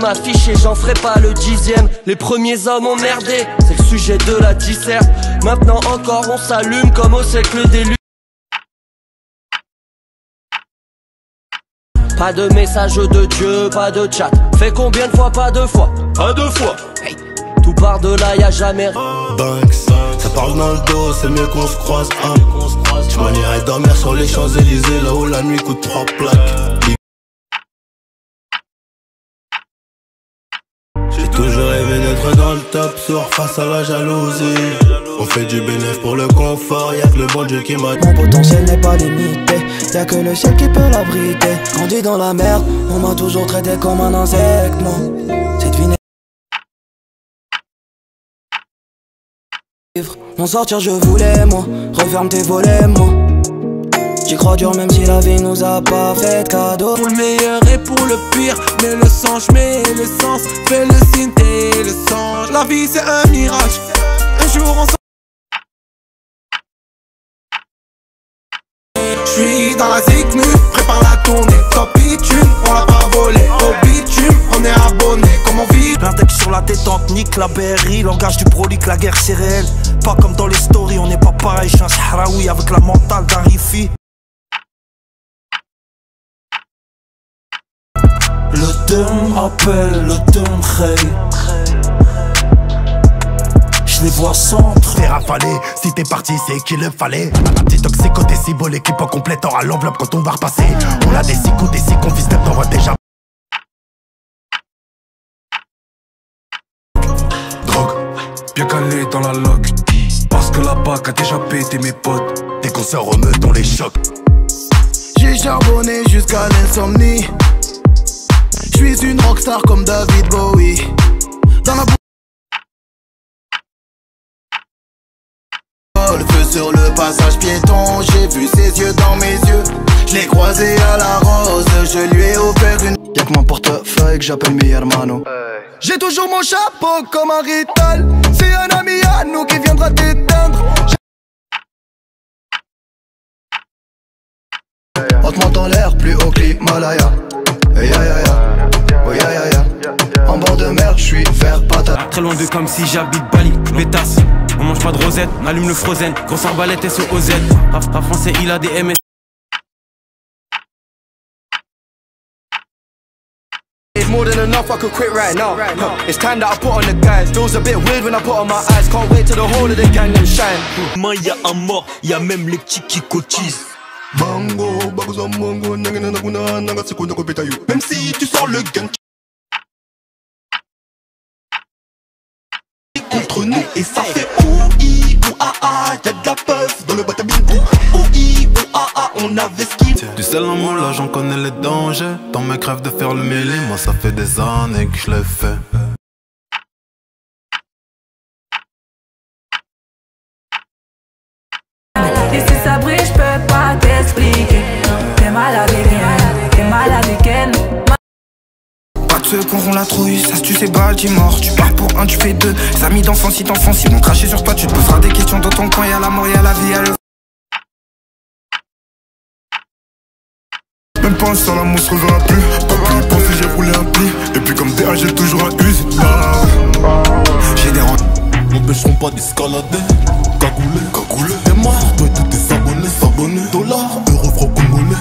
m'afficher, j'en ferai pas le 10e. Les premiers hommes ont merdé, c'est le sujet de la disserte. Maintenant encore on s'allume comme au siècle des luttes. Pas de message de Dieu, pas de chat. Fait combien de fois, pas deux fois? Pas deux fois. Hey. Tout part de là, y'a jamais Banks, ça parle dans le dos, c'est mieux qu'on se croise. Je m'en irai dormir sur les Champs-Élysées, là où la nuit coûte 3 plaques. J'ai toujours rêvé d'être dans le top sur face à la jalousie. On fait du bénéfice pour le confort, y'a que le bon Dieu qui m'a. Mon potentiel n'est pas limité, y'a que le ciel qui peut l'abriter. Grandi dans la merde, on m'a toujours traité comme un insecte, moi. Cette vie n'est m'en sortir je voulais moi, referme tes volets moi. J'y crois dur même si la vie nous a pas fait de cadeau. Pour le meilleur et pour le pire, mais le sang j'mets l'essence, fais le synthé et le sang. La vie c'est un mirage, un jour on s'en. J'suis dans la zigmu, prépare la tournée. Top bitume, on l'a pas volé. Au bitume, on est abonné, comme on vit. Un texte sur la détente, nique la BRI. Langage du prolique, la guerre c'est réel. Pas comme dans les stories, on n'est pas pareil. J'suis un sahraoui avec la mentale d'un rifi. Le dum appelle, le dum rey. Les voix centres. T'es rafalé, si t'es parti c'est qu'il le fallait. Un petit toxicoté si beau, l'équipe en complète aura l'enveloppe quand on va repasser. On a des sicos, des sicons, fils de t'envoie déjà. Drogue, bien calé dans la loque. Parce que la BAC a déjà pété mes potes. Dès qu'on se remeut on les choque. J'ai charbonné jusqu'à l'insomnie. J'suis une rockstar comme David Bowie. Dans la le feu sur le passage piéton, j'ai vu ses yeux dans mes yeux. Je l'ai croisé à la rose, je lui ai offert une. Y'a que mon portefeuille que j'appelle mi hermano. J'ai toujours mon chapeau comme un rital. C'est un ami à nous qui viendra t'éteindre. Haute monte en l'air, plus haut que l'Himalaya. Hey, ya, ya, ya. Oh, ya, ya, ya. En bord de mer, j'suis vert patate. Très loin de comme si j'habite Bali, Bétasse. On mange pas de rosette, on allume le frozen. Grosse arbalète SOZ. Rap français, il a des MS. It's more than enough, I could quit right now. It's time that I put on the guys. Feels a bit weird when I put on my eyes. Can't wait till the whole of the gang and shine. Main y'a un mort, y'a même les petits qui cotisent. Bango, baguzo mongo, nangana naguna, nanga sekunda ko betayu. Même si tu sors le gun contre nous et ça fait OI ou AA, y'a de la puff dans le batabine. OI ou AA, on avait ce qu'il. Du sel en moi là j'en connais les dangers. Dans mes crèves de faire le mêlé, moi ça fait des années que je l'ai fait. Et si ça brille, je peux pas t'expliquer. T'es mal avec elle, t'es mal avec elle. Pas de ceux qu'auront la trouille, ça se tue c'est Baltimore. Tu pars pour un, tu fais deux. Les amis d'enfance, si t'enfonces, ils vont cracher sur toi. Tu te poseras des questions dans ton coin, y'a la mort, y'a la vie, y'a le. Même pas sans la mousse reverra plus. Pas plus pensé, j'ai roulé un pli. Et puis comme DA, j'ai toujours un use. J'ai des rangs. M'empêcheront pas d'escalader. Cagoulé, t'es mort. Toi et tous tes abonnés. Dollars, euros, francs congolais.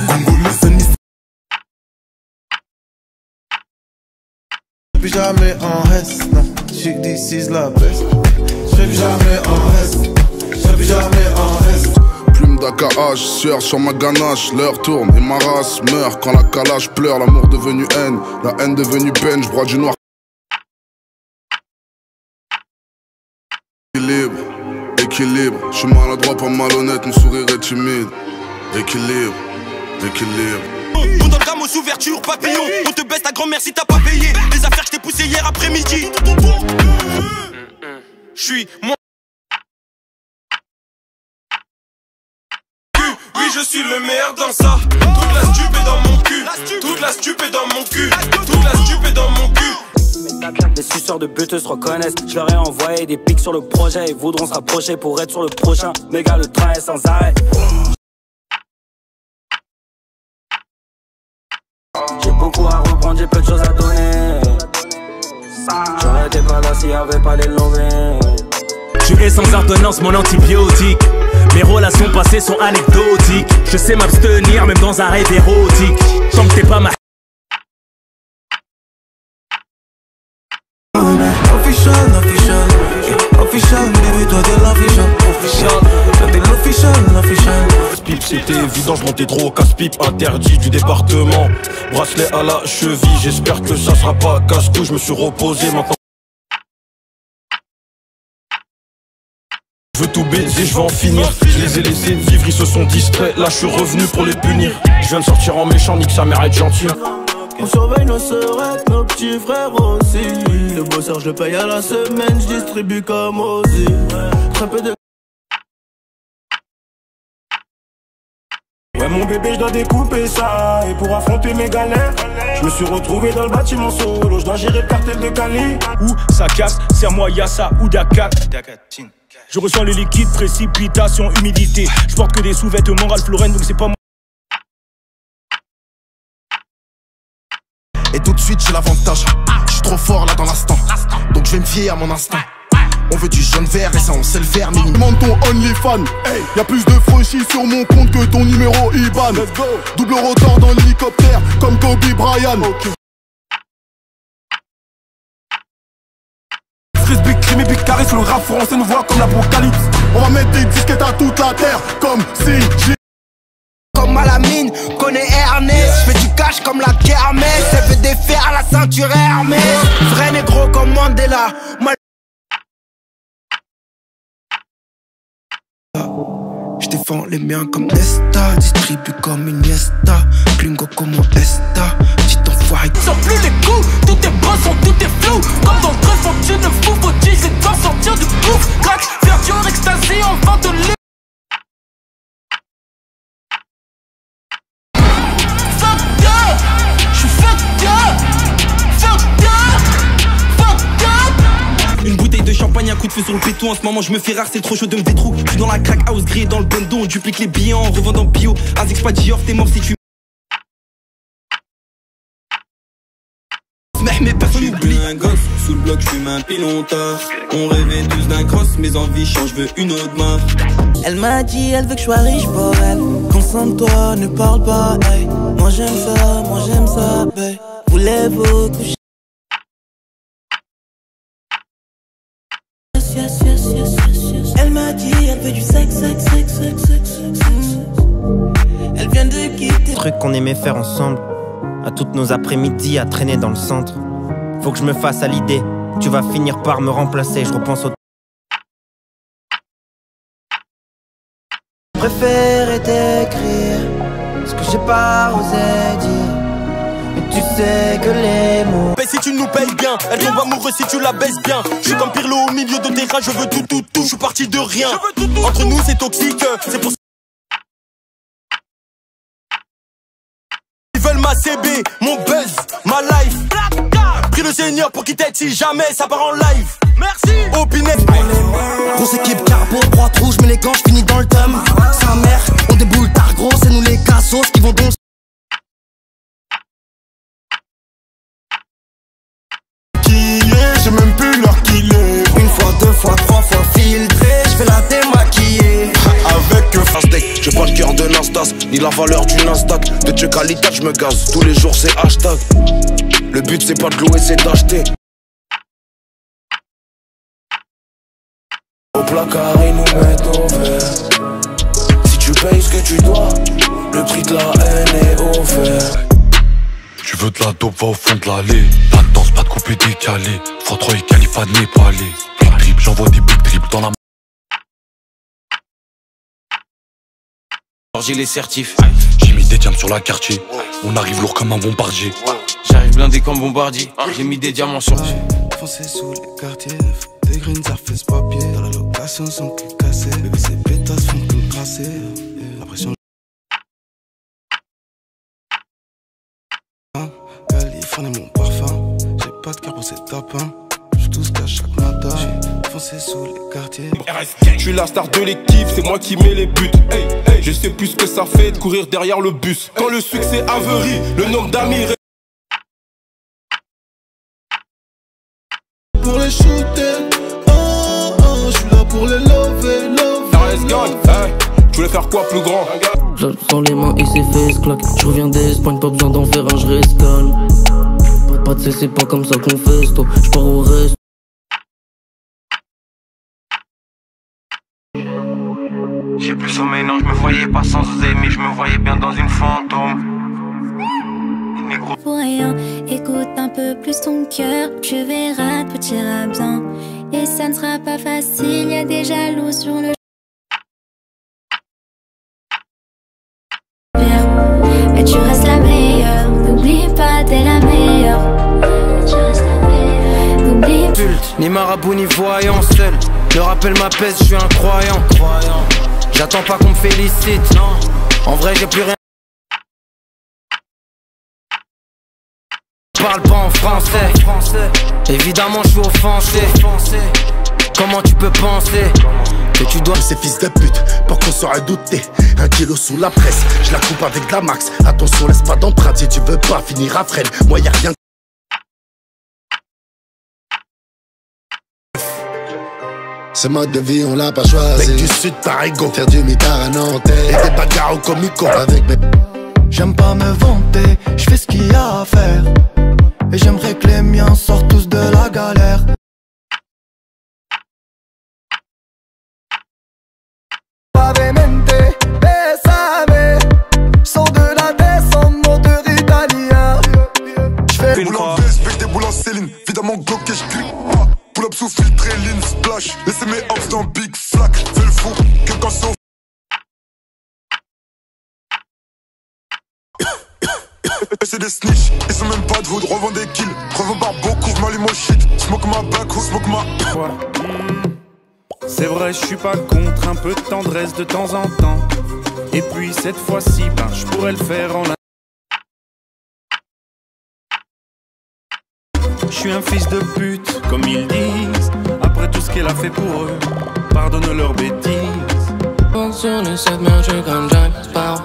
C'est Nice. J'suis jamais en reste, non. J'suis d'ici la baisse. J'suis jamais en reste. J'suis jamais en reste. Plume d'AKH, sueur sur ma ganache, l'heure tourne et ma race meurt quand la calage pleure, l'amour devenu haine, la haine devenue peine, je broie du noir. Équilibre, je suis maladroit pas malhonnête, mon sourire est timide. Équilibre. On donne gamme aux ouvertures, papillon. On te baisse ta grand-mère si t'as pas payé. Les affaires, je t'ai poussé hier après-midi. J'suis moi. Oui, je suis le meilleur dans ça. Toute la stup est dans mon cul. Toute la stup est dans mon cul. Toute la stup est dans mon cul. Les suceurs de buteux se reconnaissent. Je leur ai envoyé des pics sur le projet. Ils voudront se rapprocher pour être sur le prochain. Méga, le train est sans arrêt. J'ai beaucoup à reprendre, j'ai peu de choses à donner. J'aurais été pas là s'il y avait pas les lovés. Tu es sans ordonnance mon antibiotique. Mes relations passées sont anecdotiques. Je sais m'abstenir même dans un rêve érotique. Tant que t'es pas ma... Official, baby, toi t'es l'official. Toi t'es l'official. Pipe, c'était évident, je montais trop au casse-pipe. Interdit du département. Bracelet à la cheville, j'espère que ça sera pas casse-cou. Je me suis reposé maintenant. Je veux tout baiser, je vais en finir. Je les ai laissés vivre, ils se sont distraits. Là je suis revenu pour les punir. Je viens de sortir en méchant, nique sa mère être gentil. On surveille nos sœurs, nos petits frères aussi. Le bosseur je le paye à la semaine, je distribue comme aussi. Très peu de... Ouais mon bébé je dois découper ça. Et pour affronter mes galères, je me suis retrouvé dans le bâtiment solo. Je dois gérer le cartel de Cali. Où ça casse, serre-moi Yassa ou Dakar. Je ressens le liquide, précipitation, humidité. Je porte que des sous-vêtements Ralph Lauren, donc c'est pas moi. Et tout de suite j'ai l'avantage. Je suis trop fort là dans l'instant. Donc je vais me fier à mon instinct. On veut du jaune vert et ça on sait le faire minimum. Demande ton OnlyFans. Hey, y'a plus de franchis sur mon compte que ton numéro IBAN. Let's go. Double rotor dans l'hélicoptère comme Kobe Bryant. Okay. Big crime et big carré sur le rap français nous voit comme l'apocalypse. On va mettre des disquettes à toute la terre comme si j'ai... Comme à la mine, connais Ernest. Je fais du cash comme la kermesse. Elle veut défaire la ceinture Hermès. Vrai négro comme Mandela. Je défends les miens comme Nesta. Distribue comme Iniesta. Plingo comme Esta. Petit enfoiré. Sans plus les coups, tout est bossant, tout est flou. Comme dans le treffant, tu ne fous. Faut-il devoir sortir du gouffre. Crack, verdure, extasie, enfin de l'île. Une bouteille de champagne, un coup de feu sur le béton. En ce moment je me fais rare, c'est trop chaud de me détrou. Je suis dans la crack house, grillé dans le bendo. On duplique les billets en revendant bio. Azix pas Dior, t'es mort si tu... Mais personne n'oublie. Un gosse, sous le bloc j'fume un pilon tard. On rêvait tous d'un cross, mes envies changent, je veux une autre marque. Elle m'a dit elle veut que je sois riche pour elle. Concentre-toi, ne parle pas, hey. Moi j'aime ça, babe. Voulez-vous coucher? Elle m'a dit elle veut du sexe. Elle vient de quitter. Truc qu'on aimait faire ensemble. À toutes nos après-midi à traîner dans le centre. Faut que je me fasse à l'idée. Tu vas finir par me remplacer. Je repense au... Préférais t'écrire ce que j'ai pas osé dire. Mais tu sais que les mots... Mais si tu nous payes bien, elle tombe amoureuse si tu la baisses bien. Je suis comme Pirlo au milieu de terrain, je veux tout. Je suis parti de rien. Entre nous c'est toxique, c'est pour... Ils veulent ma CB, mon buzz, ma life. Prie le Seigneur pour qu'il t'aide si jamais ça part en live. Merci. Opinette. Grosse équipe carbo, droite rouge, mais les gants, j'finis dans le thème. Sa mère, on déboule tard gros, c'est nous les cassos qui vont donc... J'ai même plus l'heure qu'il est. Une fois, deux fois, trois fois filtré. J'fais la démaquiller. Avec face deck, j'ai pas le cœur de Nasdaq, ni la valeur du Nasdaq. De Dieu qualité, je me gaze. Tous les jours c'est hashtag. Le but c'est pas de louer, c'est d'acheter. Au placard, ils nous mettent au vert. Si tu payes ce que tu dois, le prix de la haine est offert. Tu veux de la dope, va au fond de l'allée. La danse, pas de coupé décalé. Faut 3 et Khalifa népalais. Big trip, j'envoie des big trips dans la... J'ai les certifs. J'ai mis des diamants sur la quartier. On arrive lourd comme un bombardier. J'arrive blindé comme bombardier. J'ai mis des diamants sur... Foncé sous les quartiers. Des greens, ça fait ce papier. Dans la location, sans cul cassé. Bébé, ces pétasses font que me crasser. La pression... Californie mon parfum. J'ai pas de cœur pour ces tapins. J'suis tout ce qu'à chaque matin. J'ai foncé sous les quartiers. Je suis la star de l'équipe, c'est moi qui mets les buts. Hey, hey, je sais plus ce que ça fait de courir derrière le bus. Quand le succès averie, le nombre d'amis... pour les shooter. Je suis là pour les lover, Tu voulais faire quoi plus grand? Dans les mains et ses fesses claquent. Je reviens d'Espagne, pas besoin d'en faire un, je reste calme. Pas de cesse, c'est pas comme ça qu'on fait, toi. Je pars au reste. J'ai plus sommeil, non, je me voyais pas sans oser, mais je me voyais bien dans une fantôme. Pour rien, écoute un peu plus ton cœur, tu verras, tout ira bien. Et ça ne sera pas facile, y a des jaloux sur le. Mais tu restes la meilleure, n'oublie pas, t'es la meilleure. Tu restes la meilleure, n'oublie pas. Ni marabout ni voyant, seul. Le rappel m'apaise, je suis un croyant. J'attends pas qu'on me félicite, non. En vrai j'ai plus rien. Je parle pas en français. Évidemment je suis offensé. Comment tu peux penser que tu dois... Ces fils de pute, pour qu'on saurait douter. 1 kilo sous la presse, je la coupe avec de la max. Attention laisse pas d'empreinte, si tu veux pas finir à freine. Moi y'a rien. Ce mode de vie on l'a pas choisi. Mec du sud Tarigo, faire du mitard à Nantais et des bagarres au comico avec mes... J'aime pas me vanter, je fais ce qu'il y a à faire. Et j'aimerais que les miens sortent tous de la galère. Suavemente, bésame. Sors de la descente, moteur italien. J'fais des boules en veste, avec des boules en Céline. Évidemment Glock et j'clique pas. Pull up sous filtre et lean splash. Laissez mes hops dans big flac. Fais le fou, que quand c'est c'est des snitch, ils sont même pas de wood, revends des kills, revends par beaucoup, j'm'allume au shit, smoke ma black ou smoke ma... C'est vrai, je suis pas contre un peu de tendresse de temps en temps. Et puis cette fois-ci, ben je pourrais le faire en... Je suis un fils de pute, comme ils disent. Après tout ce qu'elle a fait pour eux, pardonne leurs bêtises. Sur le 7 mains, je comme Jack Sparrow.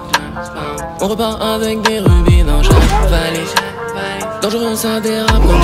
On repart avec des rubis dans chaque valise. Dangereux, ça dérape comme...